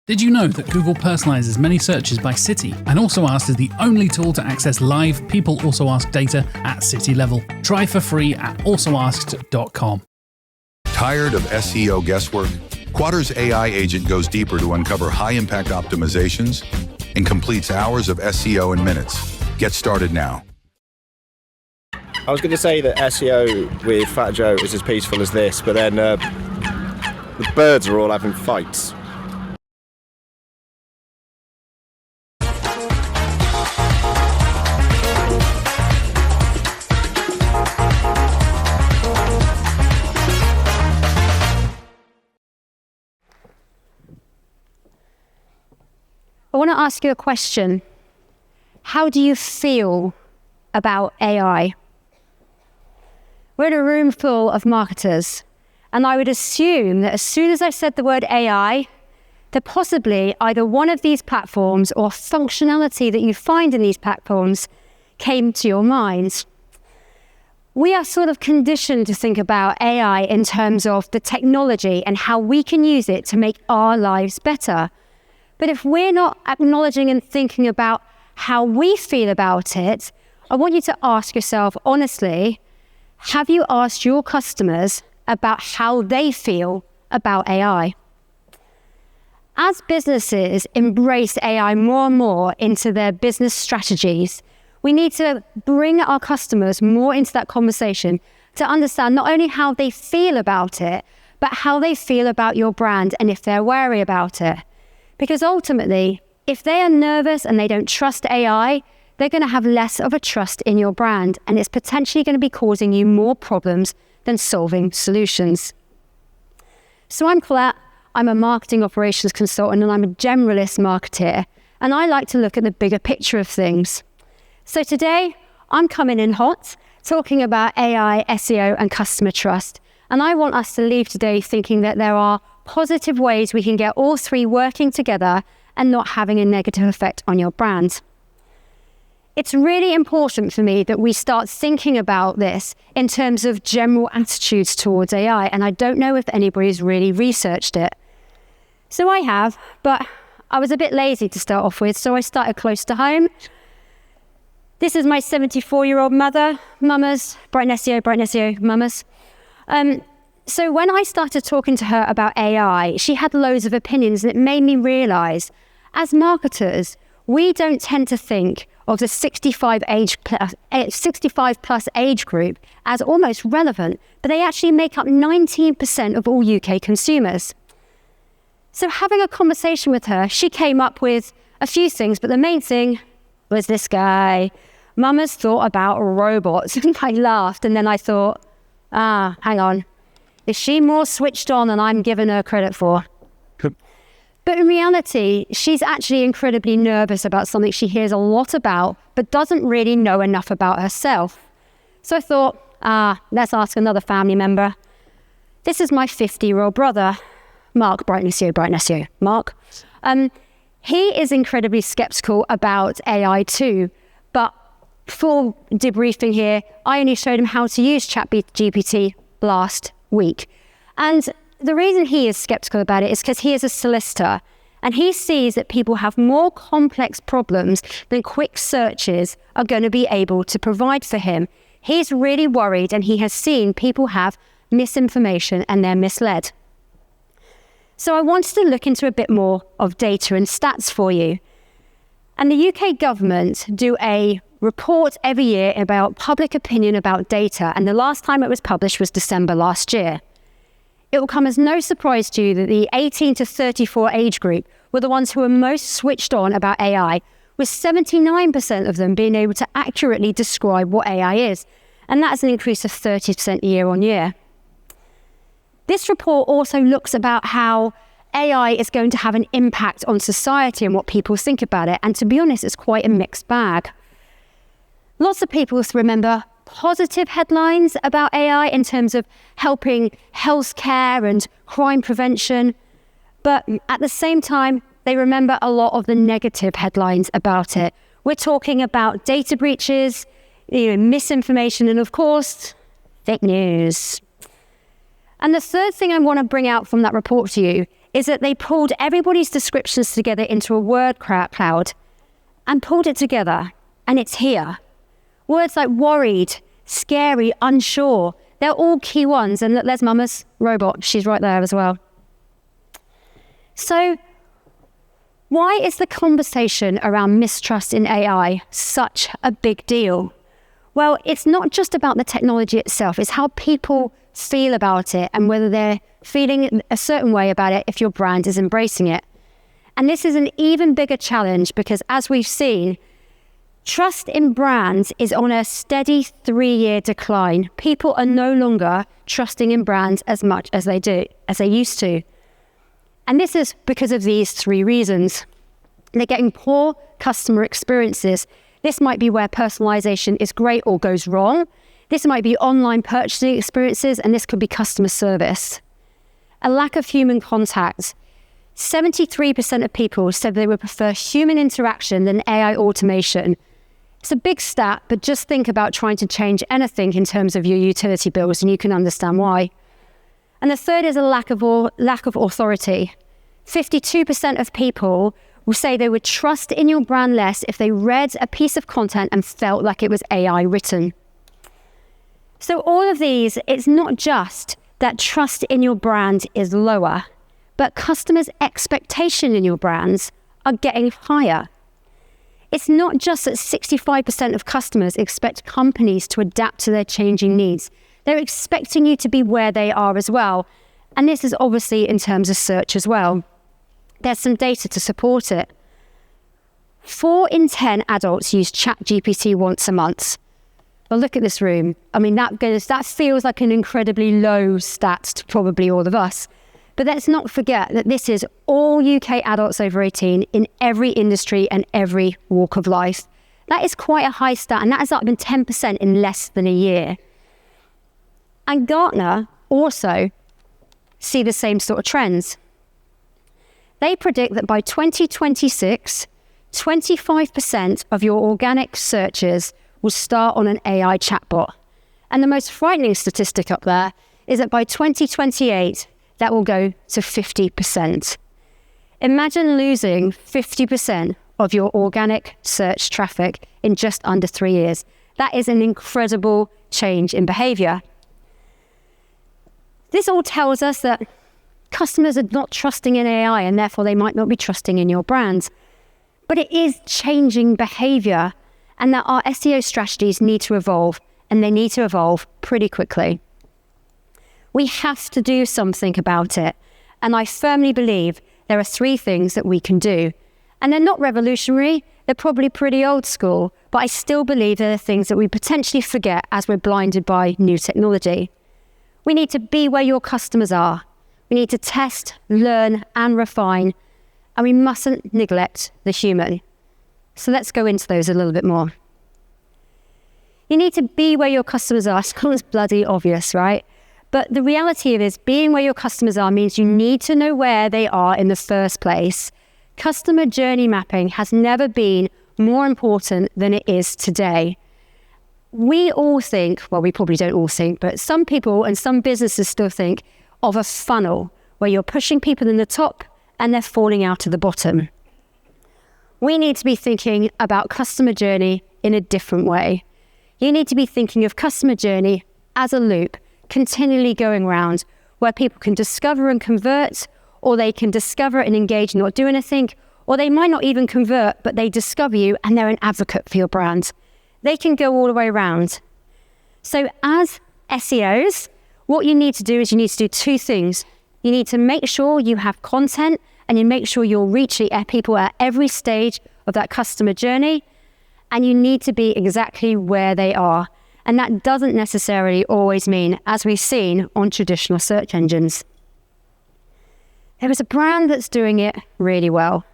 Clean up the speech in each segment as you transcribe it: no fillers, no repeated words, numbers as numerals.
Did you know that Google personalizes many searches by city and Also Asked is the only tool to access live People Also Asked data at city level? Try for free at alsoasked.com. Tired of SEO guesswork? Quadra's AI agent goes deeper to uncover high-impact optimizations and completes hours of SEO in minutes. Get started now. I was going to say that SEO with Fat Joe is as peaceful as this, but then the birds are all having fights. I want to ask you a question. How do you feel about AI? We're in a room full of marketers, and I would assume that as soon as I said the word AI, that possibly either one of these platforms or functionality that you find in these platforms came to your minds. We are sort of conditioned to think about AI in terms of the technology and how we can use it to make our lives better. But if we're not acknowledging and thinking about how we feel about it, I want you to ask yourself honestly, have you asked your customers about how they feel about AI? As businesses embrace AI more and more into their business strategies, we need to bring our customers more into that conversation to understand not only how they feel about it, but how they feel about your brand and if they're wary about it. Because ultimately, if they are nervous and they don't trust AI, they're going to have less of a trust in your brand, and it's potentially going to be causing you more problems than solving solutions. So I'm Collette, I'm a marketing operations consultant, and I'm a generalist marketer, and I like to look at the bigger picture of things. So today, I'm coming in hot, talking about AI, SEO, and customer trust, and I want us to leave today thinking that there are positive ways we can get all three working together and not having a negative effect on your brand. It's really important for me that we start thinking about this in terms of general attitudes towards AI, and I don't know if anybody's really researched it. So I have, but I was a bit lazy to start off with, so I started close to home. This is my 74-year-old mother, mamas, brightonSEO, mamas. So when I started talking to her about AI, she had loads of opinions, and it made me realize, as marketers, we don't tend to think of the 65 plus age group as almost relevant, but they actually make up 19% of all UK consumers. So having a conversation with her, she came up with a few things, but the main thing was this guy. Mama's thought about robots. I laughed, and then I thought, hang on. Is she more switched on than I'm giving her credit for? But in reality, she's actually incredibly nervous about something she hears a lot about, but doesn't really know enough about herself. So I thought, let's ask another family member. This is my 50-year-old brother, Mark, brightonSEO, Mark. He is incredibly skeptical about AI too, but full debriefing here, I only showed him how to use ChatGPT last week. And the reason he is skeptical about it is because he is a solicitor, and he sees that people have more complex problems than quick searches are going to be able to provide for him. He's really worried, and he has seen people have misinformation and they're misled. So I wanted to look into a bit more of data and stats for you. And the UK government do a report every year about public opinion about data, and the last time it was published was December last year. It will come as no surprise to you that the 18 to 34 age group were the ones who were most switched on about AI, with 79% of them being able to accurately describe what AI is, and that's an increase of 30% year on year. This report also looks about how AI is going to have an impact on society and what people think about it, and to be honest, it's quite a mixed bag. Lots of people remember positive headlines about AI in terms of helping healthcare and crime prevention, but at the same time, they remember a lot of the negative headlines about it. We're talking about data breaches, misinformation, and of course, fake news. And the third thing I want to bring out from that report to you is that they pulled everybody's descriptions together into a word cloud and pulled it together, and it's here. Words like worried, scary, unsure, they're all key ones. And look, there's Mama's robot. She's right there as well. So why is the conversation around mistrust in AI such a big deal? Well, it's not just about the technology itself. It's how people feel about it and whether they're feeling a certain way about it if your brand is embracing it. And this is an even bigger challenge because, as we've seen, trust in brands is on a steady 3-year decline. People are no longer trusting in brands as much as they used to. And this is because of these 3 reasons. They're getting poor customer experiences. This might be where personalization is great or goes wrong. This might be online purchasing experiences, and this could be customer service. A lack of human contact. 73% of people said they would prefer human interaction than AI automation. It's a big stat, but just think about trying to change anything in terms of your utility bills, and you can understand why. And the third is a lack of authority. 52% of people will say they would trust in your brand less if they read a piece of content and felt like it was AI written. So all of these, it's not just that trust in your brand is lower, but customers' expectation in your brands are getting higher. It's not just that 65% of customers expect companies to adapt to their changing needs. They're expecting you to be where they are as well. And this is obviously in terms of search as well. There's some data to support it. 4 in 10 adults use ChatGPT once a month. Well, look at this room. I mean, that feels like an incredibly low stat to probably all of us. But let's not forget that this is all UK adults over 18 in every industry and every walk of life. That is quite a high stat, and that has up been 10% in less than a year. And Gartner also see the same sort of trends. They predict that by 2026, 25% of your organic searches will start on an AI chatbot. And the most frightening statistic up there is that by 2028, that will go to 50%. Imagine losing 50% of your organic search traffic in just under 3 years. That is an incredible change in behavior. This all tells us that customers are not trusting in AI, and therefore they might not be trusting in your brand. But it is changing behavior, and that our SEO strategies need to evolve, and they need to evolve pretty quickly. We have to do something about it, and I firmly believe there are 3 things that we can do. And they're not revolutionary, they're probably pretty old school, but I still believe they're the things that we potentially forget as we're blinded by new technology. We need to be where your customers are. We need to test, learn, and refine, and we mustn't neglect the human. So let's go into those a little bit more. You need to be where your customers are. It's bloody obvious, right? But the reality of it is being where your customers are means you need to know where they are in the first place. Customer journey mapping has never been more important than it is today. We all think, well, we probably don't all think, but some people and some businesses still think of a funnel where you're pushing people in the top and they're falling out of the bottom. We need to be thinking about customer journey in a different way. You need to be thinking of customer journey as a loop, continually going round, where people can discover and convert, or they can discover and engage and not do anything, or they might not even convert, but they discover you and they're an advocate for your brand. They can go all the way around. So as SEOs, what you need to do is you need to do 2 things. You need to make sure you have content and you make sure you're reaching people at every stage of that customer journey, and you need to be exactly where they are. And that doesn't necessarily always mean, as we've seen on traditional search engines. There is a brand that's doing it really well.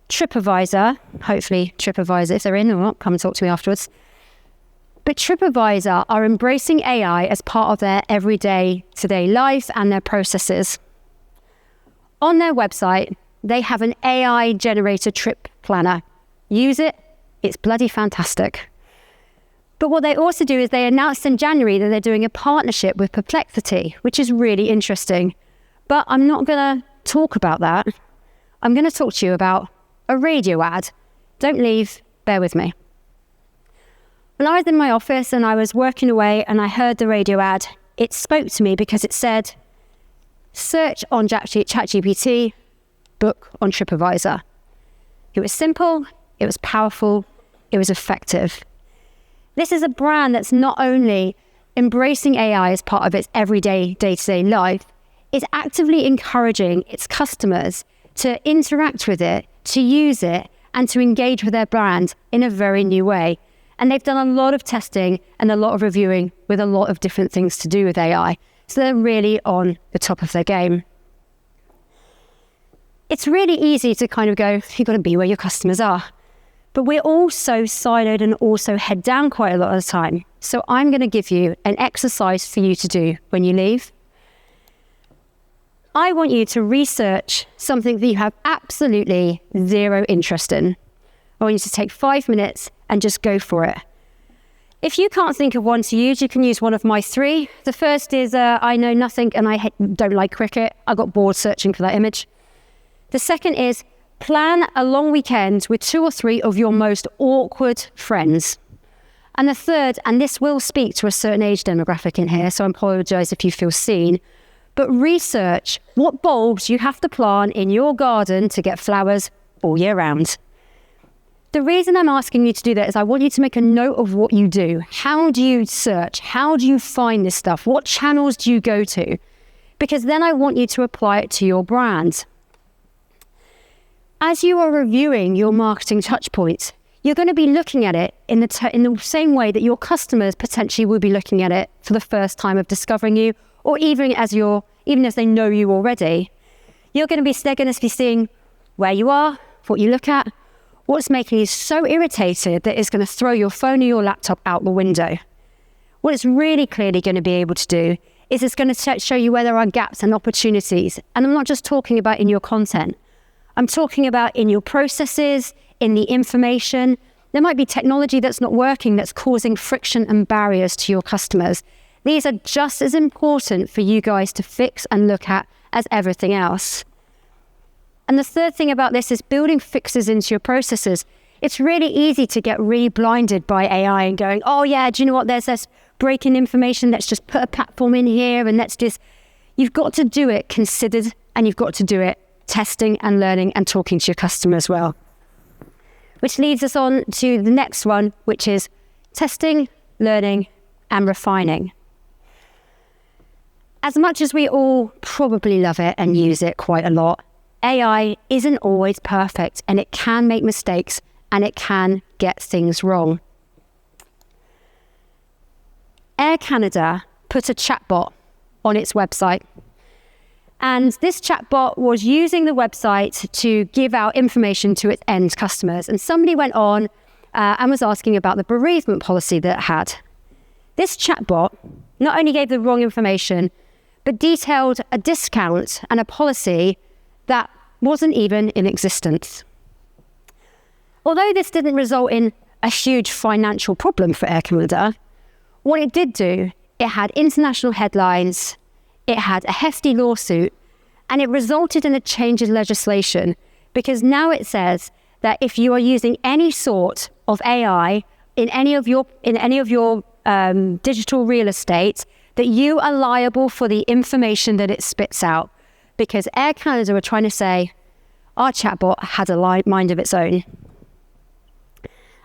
TripAdvisor, hopefully TripAdvisor, if they're in or not, come and talk to me afterwards. But TripAdvisor are embracing AI as part of their everyday, today life and their processes. On their website, they have an AI-generated trip planner. Use it, it's bloody fantastic. But what they also do is they announced in January that they're doing a partnership with Perplexity, which is really interesting. But I'm not going to talk about that, I'm going to talk to you about a radio ad. Don't leave, bear with me. When I was in my office and I was working away and I heard the radio ad, it spoke to me because it said, search on ChatGPT, book on TripAdvisor. It was simple, it was powerful, it was effective. This is a brand that's not only embracing AI as part of its everyday, day-to-day life, it's actively encouraging its customers to interact with it, to use it, and to engage with their brand in a very new way. And they've done a lot of testing and a lot of reviewing with a lot of different things to do with AI. So they're really on the top of their game. It's really easy to kind of go, you've got to be where your customers are. But we're all so siloed and also head down quite a lot of the time. So I'm going to give you an exercise for you to do when you leave. I want you to research something that you have absolutely zero interest in. I want you to take 5 minutes and just go for it. If you can't think of one to use, you can use one of my 3. The first is I know nothing and I don't like cricket. I got bored searching for that image. The second is plan a long weekend with 2 or 3 of your most awkward friends. And the third, and this will speak to a certain age demographic in here, so I apologise if you feel seen, but research what bulbs you have to plant in your garden to get flowers all year round. The reason I'm asking you to do that is I want you to make a note of what you do. How do you search? How do you find this stuff? What channels do you go to? Because then I want you to apply it to your brand. As you are reviewing your marketing touchpoints, you're going to be looking at it in the same way that your customers potentially will be looking at it for the first time of discovering you, or even as they know you already. They're going to be seeing where you are, what you look at, what's making you so irritated that it's going to throw your phone or your laptop out the window. What it's really clearly going to be able to do is it's going to show you where there are gaps and opportunities. And I'm not just talking about in your content. I'm talking about in your processes, in the information. There might be technology that's not working that's causing friction and barriers to your customers. These are just as important for you guys to fix and look at as everything else. And the third thing about this is building fixes into your processes. It's really easy to get really blinded by AI and going, oh yeah, do you know what, there's this breaking information, let's just put a platform in here and you've got to do it considered and you've got to do it testing and learning and talking to your customer as well. Which leads us on to the next one, which is testing, learning and refining. As much as we all probably love it and use it quite a lot, AI isn't always perfect and it can make mistakes and it can get things wrong. Air Canada put a chatbot on its website. And this chatbot was using the website to give out information to its end customers. And somebody went on and was asking about the bereavement policy that it had. This chatbot not only gave the wrong information, but detailed a discount and a policy that wasn't even in existence. Although this didn't result in a huge financial problem for Air Canada, what it did do, it had international headlines, it had a hefty lawsuit, and it resulted in a change in legislation because now it says that if you are using any sort of AI in any of your digital real estate, that you are liable for the information that it spits out. Because Air Canada were trying to say, our chatbot had a mind of its own.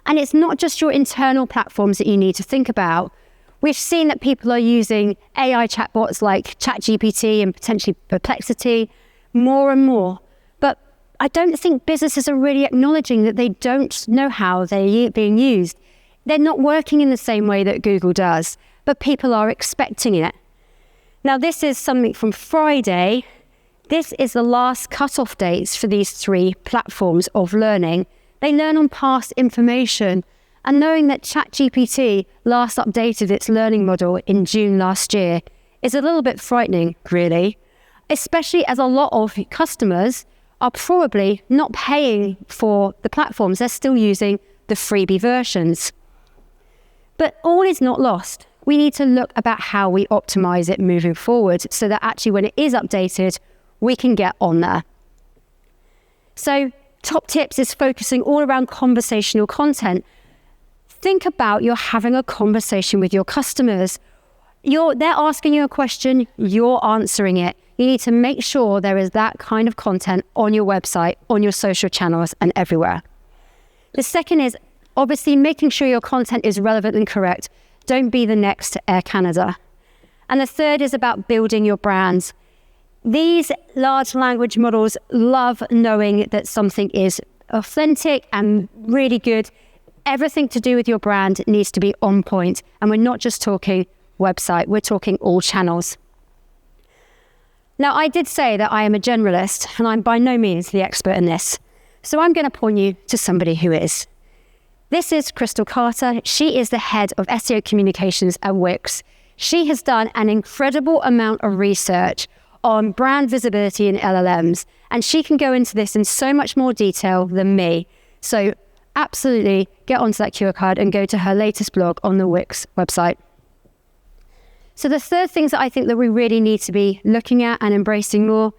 And it's not just your internal platforms that you need to think about. We've seen that people are using AI chatbots like ChatGPT and potentially Perplexity more and more. But I don't think businesses are really acknowledging that they don't know how they're being used. They're not working in the same way that Google does, but people are expecting it. Now, this is something from Friday. This is the last cut-off dates for these 3 platforms of learning. They learn on past information. And knowing that ChatGPT last updated its learning model in June last year is a little bit frightening, really, especially as a lot of customers are probably not paying for the platforms. They're still using the freebie versions. But all is not lost. We need to look about how we optimize it moving forward so that actually when it is updated, we can get on there. So top tips is focusing all around conversational content. Think about you're having a conversation with your customers. They're asking you a question, you're answering it. You need to make sure there is that kind of content on your website, on your social channels, and everywhere. The second is obviously making sure your content is relevant and correct. Don't be the next Air Canada. And the third is about building your brands. These large language models love knowing that something is authentic and really good. Everything to do with your brand needs to be on point. And we're not just talking website, we're talking all channels. Now, I did say that I am a generalist, and I'm by no means the expert in this. So I'm going to point you to somebody who is. This is Crystal Carter. She is the head of SEO communications at Wix. She has done an incredible amount of research on brand visibility in LLMs, and she can go into this in so much more detail than me. So absolutely get onto that QR code and go to her latest blog on the Wix website. So the third things that I think that we really need to be looking at and embracing more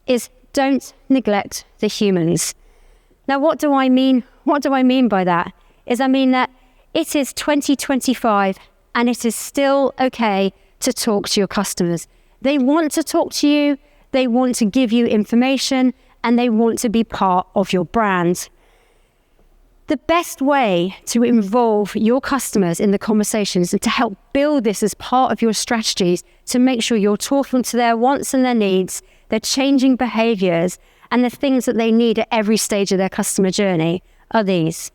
is don't neglect the humans. Now, what do I mean? What do I mean by that? I mean that it is 2025 and it is still okay to talk to your customers. They want to talk to you, they want to give you information, and they want to be part of your brand. The best way to involve your customers in the conversations and to help build this as part of your strategies to make sure you're talking to their wants and their needs, their changing behaviors, and the things that they need at every stage of their customer journey are these.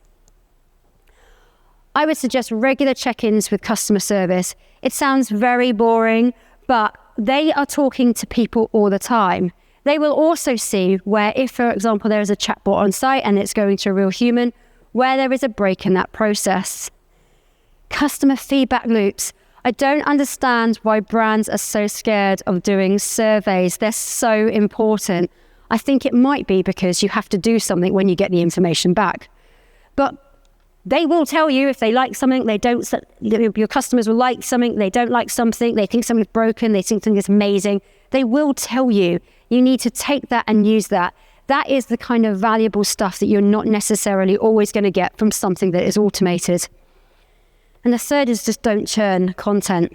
I would suggest regular check-ins with customer service. It sounds very boring, but they are talking to people all the time. They will also see where if, for example, there is a chatbot on site and it's going to a real human, where there is a break in that process. Customer feedback loops. I don't understand why brands are so scared of doing surveys. They're so important. I think it might be because you have to do something when you get the information back. But they will tell you if they like something, they don't. Your customers will like something, they don't like something, they think something's broken, they think something is amazing. They will tell you. You need to take that and use that. That is the kind of valuable stuff that you're not necessarily always going to get from something that is automated. And the third is just don't churn content.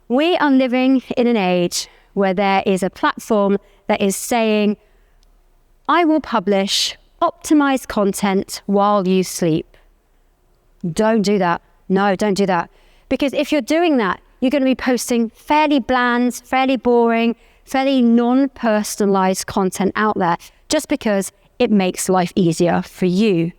We are living in an age where there is a platform that is saying, I will publish optimized content while you sleep. Don't do that. No, don't do that. Because if you're doing that, you're going to be posting fairly bland, fairly boring, fairly non-personalized content out there just because it makes life easier for you.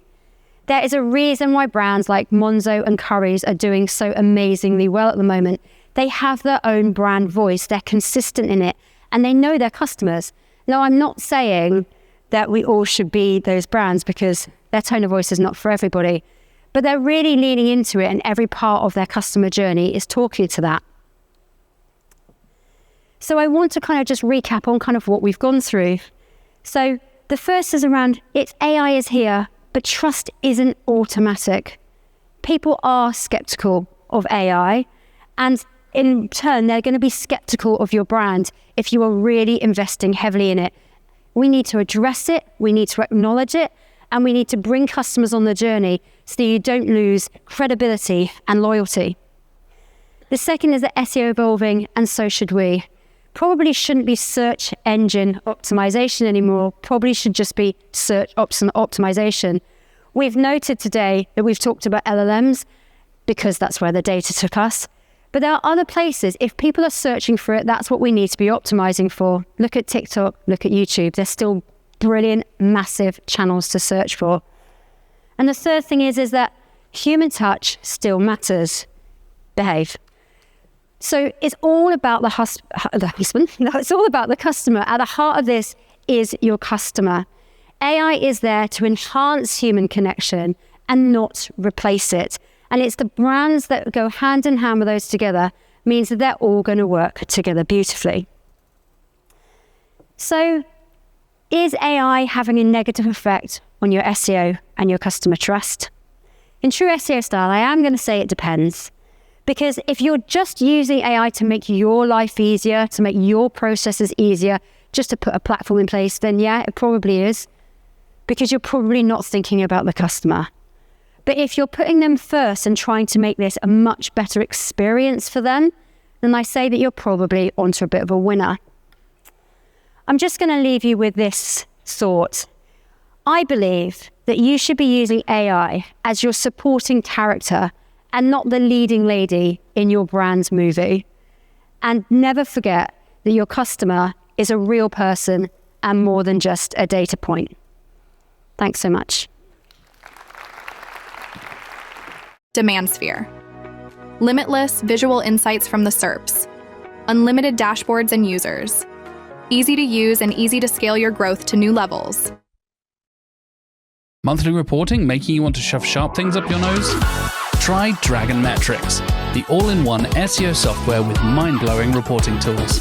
There is a reason why brands like Monzo and Currys are doing so amazingly well at the moment. They have their own brand voice, they're consistent in it, and they know their customers. Now, I'm not saying that we all should be those brands because their tone of voice is not for everybody, but they're really leaning into it, and every part of their customer journey is talking to that. So I want to kind of just recap on kind of what we've gone through. So the first is around AI is here, but trust isn't automatic. People are skeptical of AI, and in turn, they're going to be skeptical of your brand if you are really investing heavily in it. We need to address it, we need to acknowledge it, and we need to bring customers on the journey so that you don't lose credibility and loyalty. The second is that SEO evolving, and so should we. Probably shouldn't be search engine optimization anymore, probably should just be search optimization. We've noted today that we've talked about LLMs because that's where the data took us. But there are other places, if people are searching for it, that's what we need to be optimizing for. Look at TikTok, look at YouTube. They're still brilliant, massive channels to search for. And the third thing is that human touch still matters. Behave. So it's all about the husband. No, it's all about the customer. At the heart of this is your customer. AI is there to enhance human connection and not replace it. And it's the brands that go hand in hand with those together means that they're all going to work together beautifully. So is AI having a negative effect on your SEO and your customer trust? In true SEO style, I am going to say it depends. Because if you're just using AI to make your life easier, to make your processes easier, just to put a platform in place, then yeah, it probably is. Because you're probably not thinking about the customer. But if you're putting them first and trying to make this a much better experience for them, then I say that you're probably onto a bit of a winner. I'm just going to leave you with this thought. I believe that you should be using AI as your supporting character and not the leading lady in your brand's movie. And never forget that your customer is a real person and more than just a data point. Thanks so much. Demand sphere. Limitless visual insights from the SERPs. Unlimited dashboards and users. Easy to use and easy to scale your growth to new levels. Monthly reporting making you want to shove sharp things up your nose? Try Dragon Metrics, the all-in-one SEO software with mind-blowing reporting tools.